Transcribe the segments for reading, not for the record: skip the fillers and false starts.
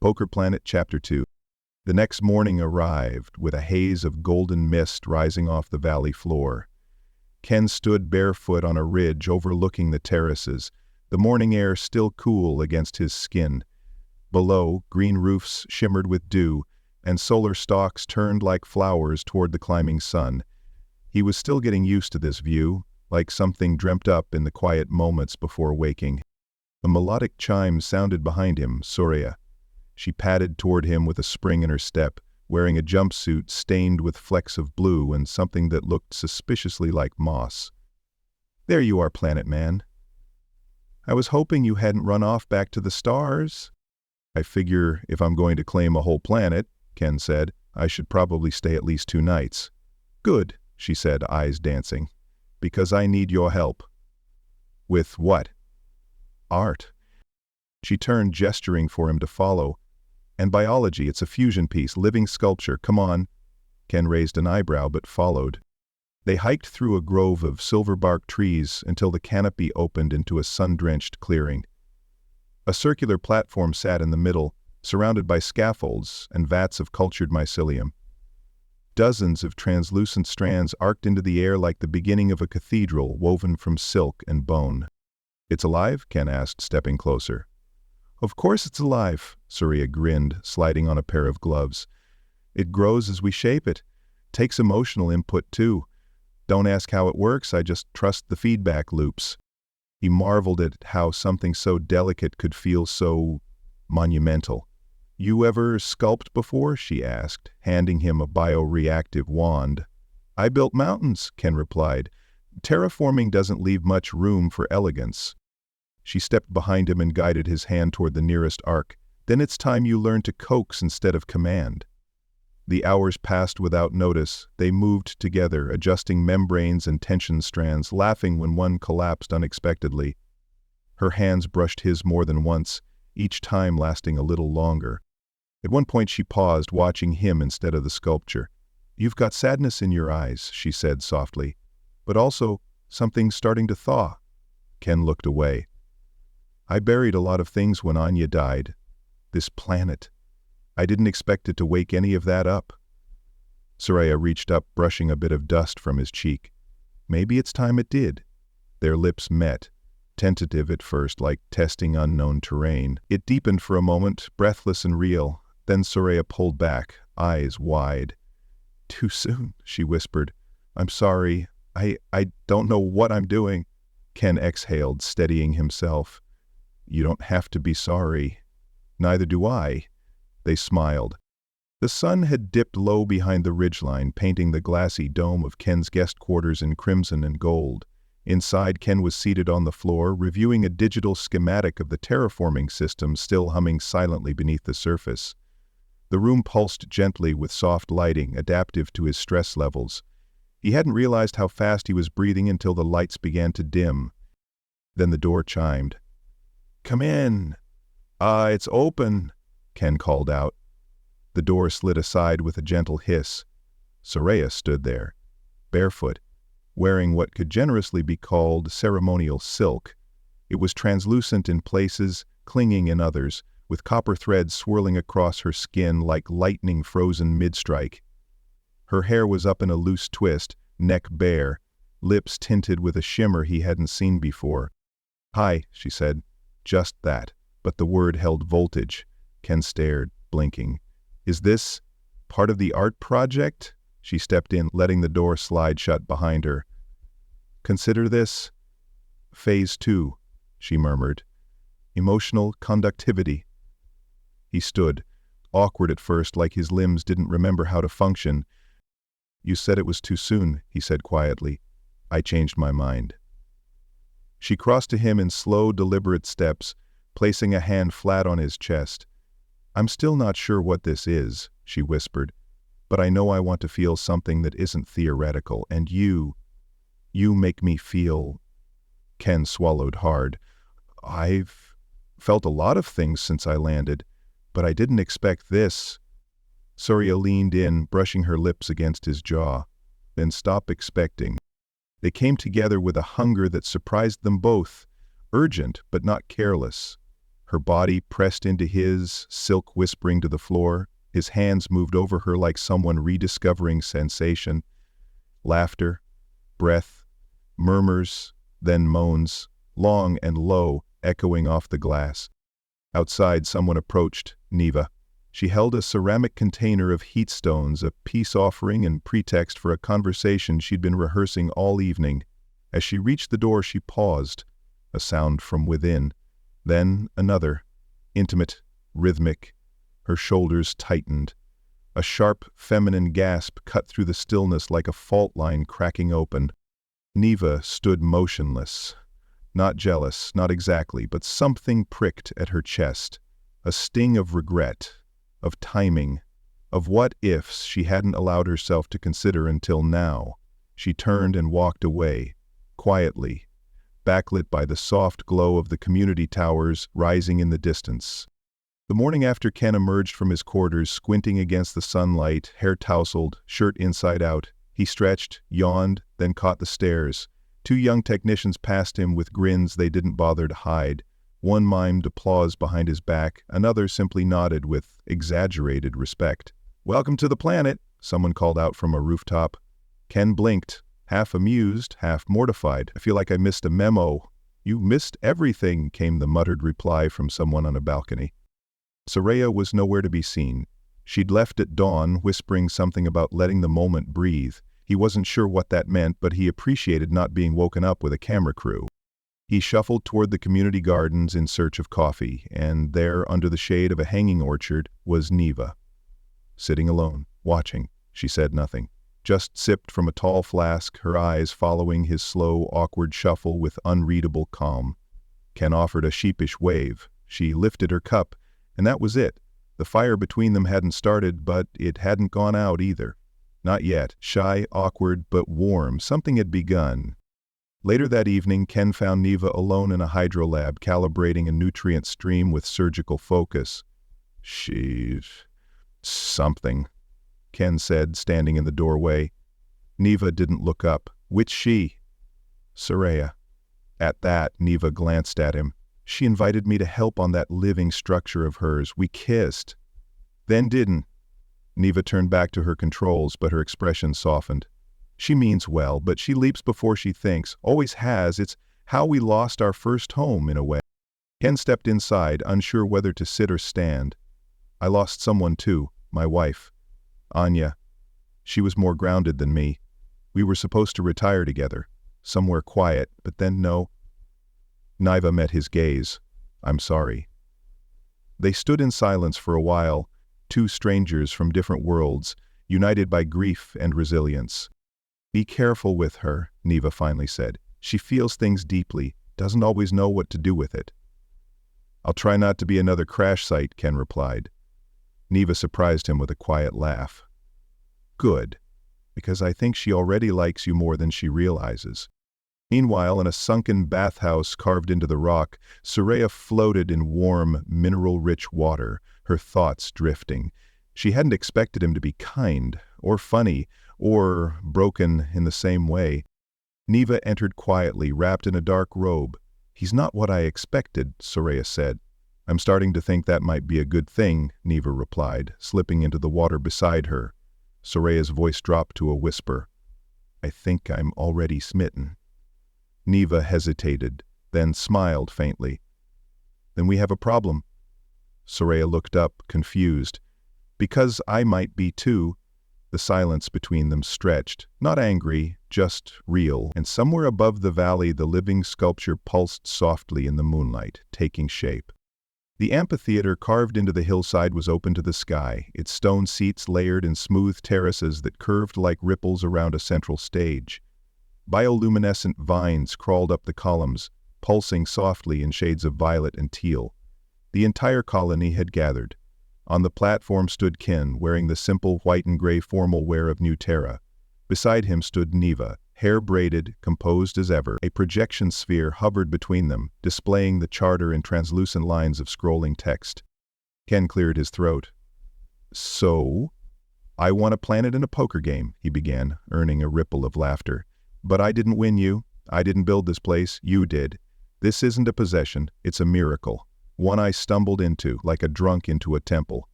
Poker Planet Chapter 2. The next morning arrived, with a haze of golden mist rising off the valley floor. Ken stood barefoot on a ridge overlooking the terraces, the morning air still cool against his skin. Below, green roofs shimmered with dew, and solar stalks turned like flowers toward the climbing sun. He was still getting used to this view, like something dreamt up in the quiet moments before waking. A melodic chime sounded behind him, Surya. She padded toward him with a spring in her step, wearing a jumpsuit stained with flecks of blue and something that looked suspiciously like moss. "There you are, Planet Man. I was hoping you hadn't run off back to the stars." "I figure if I'm going to claim a whole planet," Ken said, "I should probably stay at least 2 nights. "Good," she said, eyes dancing. "Because I need your help." "With what?" "Art." She turned, gesturing for him to follow. "And biology, it's a fusion piece, living sculpture, come on." Ken raised an eyebrow but followed. They hiked through a grove of silver-bark trees until the canopy opened into a sun-drenched clearing. A circular platform sat in the middle, surrounded by scaffolds and vats of cultured mycelium. Dozens of translucent strands arced into the air like the beginning of a cathedral woven from silk and bone. "It's alive?" Ken asked, stepping closer. "Of course it's alive," Surya grinned, sliding on a pair of gloves. "It grows as we shape it. Takes emotional input, too. Don't ask how it works, I just trust the feedback loops." He marveled at how something so delicate could feel so monumental. "You ever sculpt before?" she asked, handing him a bioreactive wand. "I built mountains," Ken replied. "Terraforming doesn't leave much room for elegance." She stepped behind him and guided his hand toward the nearest arc. "Then it's time you learn to coax instead of command." The hours passed without notice. They moved together, adjusting membranes and tension strands, laughing when one collapsed unexpectedly. Her hands brushed his more than once, each time lasting a little longer. At one point she paused, watching him instead of the sculpture. "You've got sadness in your eyes," she said softly. "But also, something's starting to thaw." Ken looked away. "I buried a lot of things when Anya died. This planet. I didn't expect it to wake any of that up." Surya reached up, brushing a bit of dust from his cheek. "Maybe it's time it did." Their lips met, tentative at first, like testing unknown terrain. It deepened for a moment, breathless and real. Then Surya pulled back, eyes wide. "Too soon," she whispered. "I'm sorry. I don't know what I'm doing." Ken exhaled, steadying himself. "You don't have to be sorry." "Neither do I." They smiled. The sun had dipped low behind the ridgeline, painting the glassy dome of Ken's guest quarters in crimson and gold. Inside, Ken was seated on the floor, reviewing a digital schematic of the terraforming system still humming silently beneath the surface. The room pulsed gently with soft lighting, adaptive to his stress levels. He hadn't realized how fast he was breathing until the lights began to dim. Then the door chimed. "Come in." It's open," Ken called out. The door slid aside with a gentle hiss. Surya stood there, barefoot, wearing what could generously be called ceremonial silk. It was translucent in places, clinging in others, with copper threads swirling across her skin like lightning frozen mid-strike. Her hair was up in a loose twist, neck bare, lips tinted with a shimmer he hadn't seen before. "Hi," she said. Just that, but the word held voltage. Ken stared, blinking. "Is this part of the art project?" She stepped in, letting the door slide shut behind her. "Consider this Phase 2, she murmured. "Emotional conductivity." He stood, awkward at first, like his limbs didn't remember how to function. "You said it was too soon," he said quietly. "I changed my mind." She crossed to him in slow, deliberate steps, placing a hand flat on his chest. "I'm still not sure what this is," she whispered, "but I know I want to feel something that isn't theoretical, and you make me feel." Ken swallowed hard. "I've felt a lot of things since I landed, but I didn't expect this." Surya leaned in, brushing her lips against his jaw. "Then stop expecting." They came together with a hunger that surprised them both, urgent but not careless. her body pressed into his, silk whispering to the floor. His hands moved over her like someone rediscovering sensation. Laughter, breath, murmurs, then moans, long and low, echoing off the glass. Outside, someone approached Neva. She held a ceramic container of heat stones, a peace offering and pretext for a conversation she'd been rehearsing all evening. As she reached the door, she paused, a sound from within. Then another, intimate, rhythmic. Her shoulders tightened. A sharp, feminine gasp cut through the stillness like a fault line cracking open. Neva stood motionless. Not jealous, not exactly, but something pricked at her chest. A sting of regret, of timing, of what-ifs she hadn't allowed herself to consider until now. She turned and walked away, quietly, backlit by the soft glow of the community towers rising in the distance. The morning after Ken emerged from his quarters, squinting against the sunlight, hair tousled, shirt inside out, he stretched, yawned, then caught the stairs. Two young technicians passed him with grins they didn't bother to hide. One mimed applause behind his back, another simply nodded with exaggerated respect. "Welcome to the planet," someone called out from a rooftop. Ken blinked, half amused, half mortified. "I feel like I missed a memo." "You missed everything," came the muttered reply from someone on a balcony. Soraya was nowhere to be seen. She'd left at dawn, whispering something about letting the moment breathe. He wasn't sure what that meant, but he appreciated not being woken up with a camera crew. He shuffled toward the community gardens in search of coffee, and there, under the shade of a hanging orchard, was Neva. Sitting alone, watching, she said nothing. Just sipped from a tall flask, her eyes following his slow, awkward shuffle with unreadable calm. Ken offered a sheepish wave. She lifted her cup, and that was it. The fire between them hadn't started, but it hadn't gone out either. Not yet. Shy, awkward, but warm. Something had begun. Later that evening, Ken found Neva alone in a hydrolab, calibrating a nutrient stream with surgical focus. "She's something," Ken said, standing in the doorway. Neva didn't look up. "Which she?" "Soraya." At that, Neva glanced at him. "She invited me to help on that living structure of hers. We kissed. Then didn't." Neva turned back to her controls, but her expression softened. "She means well, but she leaps before she thinks. Always has. It's how we lost our first home, in a way." Ken stepped inside, unsure whether to sit or stand. "I lost someone too, my wife. Anya. She was more grounded than me. We were supposed to retire together, somewhere quiet, but then no." Neva met his gaze. "I'm sorry." They stood in silence for a while, two strangers from different worlds, united by grief and resilience. "Be careful with her," Neva finally said. "She feels things deeply, doesn't always know what to do with it." "I'll try not to be another crash site," Ken replied. Neva surprised him with a quiet laugh. "Good, because I think she already likes you more than she realizes." Meanwhile, in a sunken bathhouse carved into the rock, Soraya floated in warm, mineral-rich water, her thoughts drifting. She hadn't expected him to be kind, or funny, or broken in the same way. Neva entered quietly, wrapped in a dark robe. "He's not what I expected," Soraya said. "I'm starting to think that might be a good thing," Neva replied, slipping into the water beside her. Soraya's voice dropped to a whisper. "I think I'm already smitten." Neva hesitated, then smiled faintly. "Then we have a problem." Soraya looked up, confused. "Because I might be too." The silence between them stretched, not angry, just real, and somewhere above the valley the living sculpture pulsed softly in the moonlight, taking shape. The amphitheater carved into the hillside was open to the sky, its stone seats layered in smooth terraces that curved like ripples around a central stage. Bioluminescent vines crawled up the columns, pulsing softly in shades of violet and teal. The entire colony had gathered. On the platform stood Ken, wearing the simple white and gray formal wear of New Terra. Beside him stood Neva, hair braided, composed as ever. A projection sphere hovered between them, displaying the charter in translucent lines of scrolling text. Ken cleared his throat. "So, I won a planet in a poker game," he began, earning a ripple of laughter. "But I didn't win you. I didn't build this place. You did. This isn't a possession. It's a miracle. One I stumbled into, like a drunk into a temple.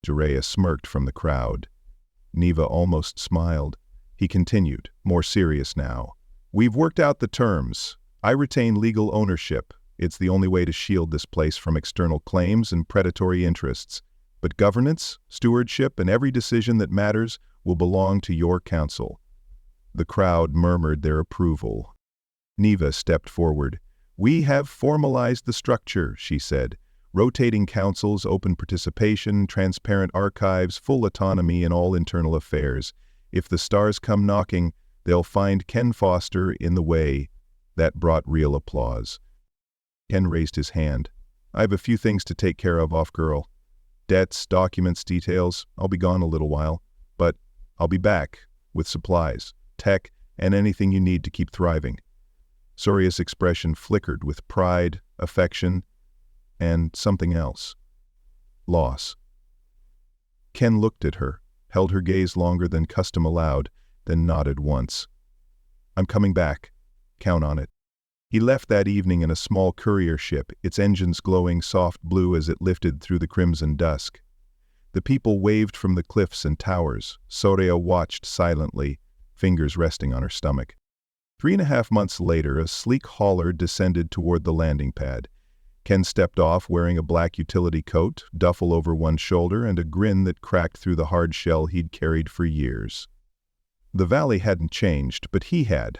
Soraya smirked from the crowd. Neva almost smiled. He continued, more serious now. We've worked out the terms. I retain legal ownership. It's the only way to shield this place from external claims and predatory interests. But governance, stewardship, and every decision that matters will belong to your council. The crowd murmured their approval. Neva stepped forward. We have formalized the structure, she said. Rotating councils, open participation, transparent archives, full autonomy in all internal affairs. If the stars come knocking, they'll find Ken Foster in the way. That brought real applause. Ken raised his hand. I have a few things to take care of, off-girl. Debts, documents, details. I'll be gone a little while. But I'll be back with supplies, tech, and anything you need to keep thriving. Soraya's expression flickered with pride, affection, and something else. Loss. Ken looked at her, held her gaze longer than custom allowed, then nodded once. I'm coming back. Count on it. He left that evening in a small courier ship, its engines glowing soft blue as it lifted through the crimson dusk. The people waved from the cliffs and towers. Soraya watched silently, fingers resting on her stomach. 3.5 months later, a sleek hauler descended toward the landing pad. Ken stepped off wearing a black utility coat, duffel over one shoulder, and a grin that cracked through the hard shell he'd carried for years. The valley hadn't changed, but he had.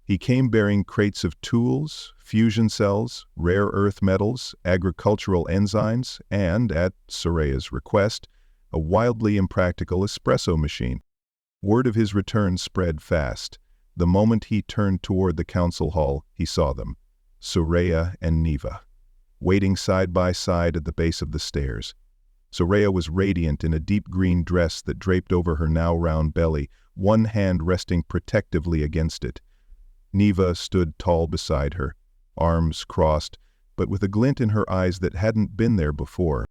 He came bearing crates of tools, fusion cells, rare earth metals, agricultural enzymes, and, at Soraya's request, a wildly impractical espresso machine. Word of his return spread fast. The moment he turned toward the council hall, he saw them, Soraya and Neva, waiting side by side at the base of the stairs. Soraya was radiant in a deep green dress that draped over her now round belly, one hand resting protectively against it. Neva stood tall beside her, arms crossed, but with a glint in her eyes that hadn't been there before.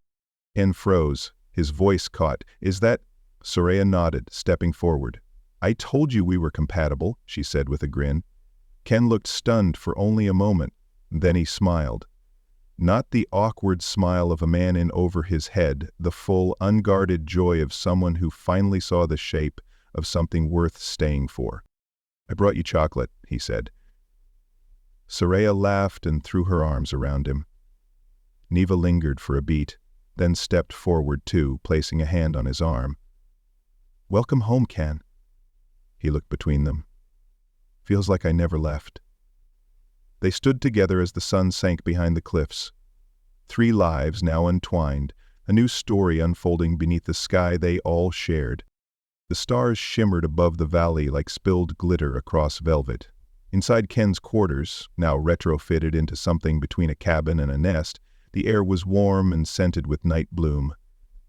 Ken froze, his voice caught. Is that? Soraya nodded, stepping forward. I told you we were compatible, she said with a grin. Ken looked stunned for only a moment, then he smiled. Not the awkward smile of a man in over his head, the full, unguarded joy of someone who finally saw the shape of something worth staying for. I brought you chocolate, he said. Soraya laughed and threw her arms around him. Neva lingered for a beat, then stepped forward too, placing a hand on his arm. Welcome home, Ken. He looked between them. Feels like I never left. They stood together as the sun sank behind the cliffs. 3 lives now entwined, a new story unfolding beneath the sky they all shared. The stars shimmered above the valley like spilled glitter across velvet. Inside Ken's quarters, now retrofitted into something between a cabin and a nest, the air was warm and scented with night bloom.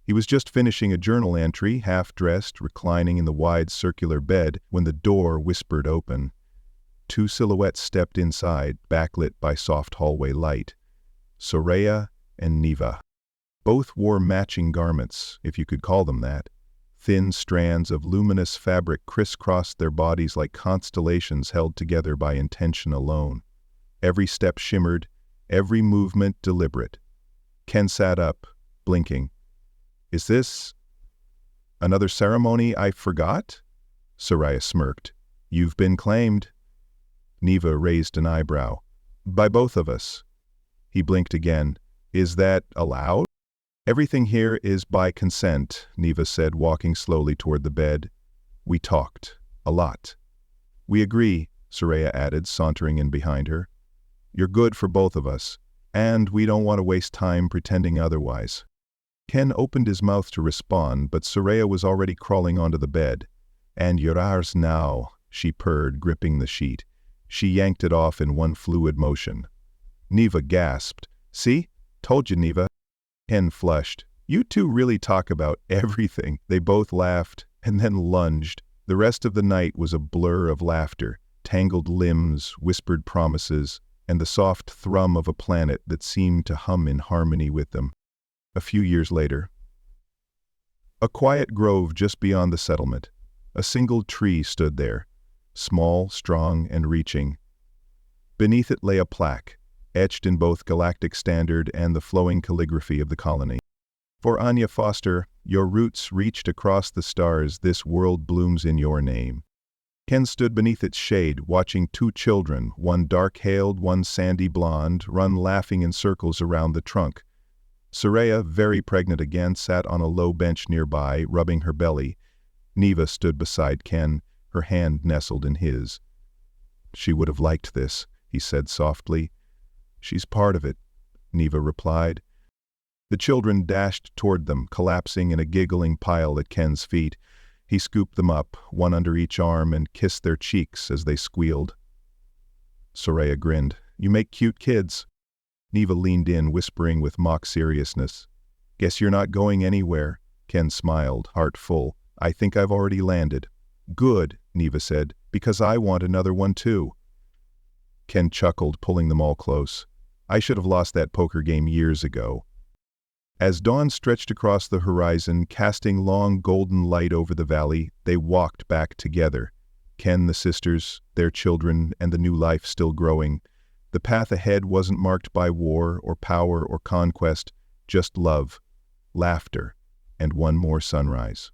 He was just finishing a journal entry, half-dressed, reclining in the wide circular bed, when the door whispered open. 2 silhouettes stepped inside, backlit by soft hallway light. Soraya and Neva. Both wore matching garments, if you could call them that. Thin strands of luminous fabric crisscrossed their bodies like constellations held together by intention alone. Every step shimmered, every movement deliberate. Ken sat up, blinking. Is this another ceremony I forgot? Soraya smirked. You've been claimed. Neva raised an eyebrow. By both of us. He blinked again. Is that allowed? Everything here is by consent, Neva said, walking slowly toward the bed. We talked. A lot. We agree, Soraya added, sauntering in behind her. You're good for both of us, and we don't want to waste time pretending otherwise. Ken opened his mouth to respond, but Soraya was already crawling onto the bed. And you're ours now, she purred, gripping the sheet. She yanked it off in one fluid motion. Neva gasped. See? Told you, Neva. Ken flushed. You two really talk about everything. They both laughed, and then lunged. The rest of the night was a blur of laughter, tangled limbs, whispered promises, and the soft thrum of a planet that seemed to hum in harmony with them. A few years later. A quiet grove just beyond the settlement. A single tree stood there, small, strong, and reaching. Beneath it lay a plaque, etched in both galactic standard and the flowing calligraphy of the colony. For Anya Foster, your roots reached across the stars, this world blooms in your name. Ken stood beneath its shade, watching two children, one dark-haled, one sandy blonde, run laughing in circles around the trunk. Soraya, very pregnant again, sat on a low bench nearby, rubbing her belly. Neva stood beside Ken, her hand nestled in his. "She would have liked this," he said softly. "She's part of it," Neva replied. The children dashed toward them, collapsing in a giggling pile at Ken's feet. He scooped them up, one under each arm, and kissed their cheeks as they squealed. Soraya grinned. "You make cute kids." Neva leaned in, whispering with mock seriousness. "Guess you're not going anywhere." Ken smiled, heart full. "I think I've already landed." "Good," Neva said, "because I want another one too." Ken chuckled, pulling them all close. "I should have lost that poker game years ago." As dawn stretched across the horizon, casting long golden light over the valley, they walked back together. Ken, the sisters, their children, and the new life still growing. The path ahead wasn't marked by war or power or conquest, just love, laughter, and one more sunrise.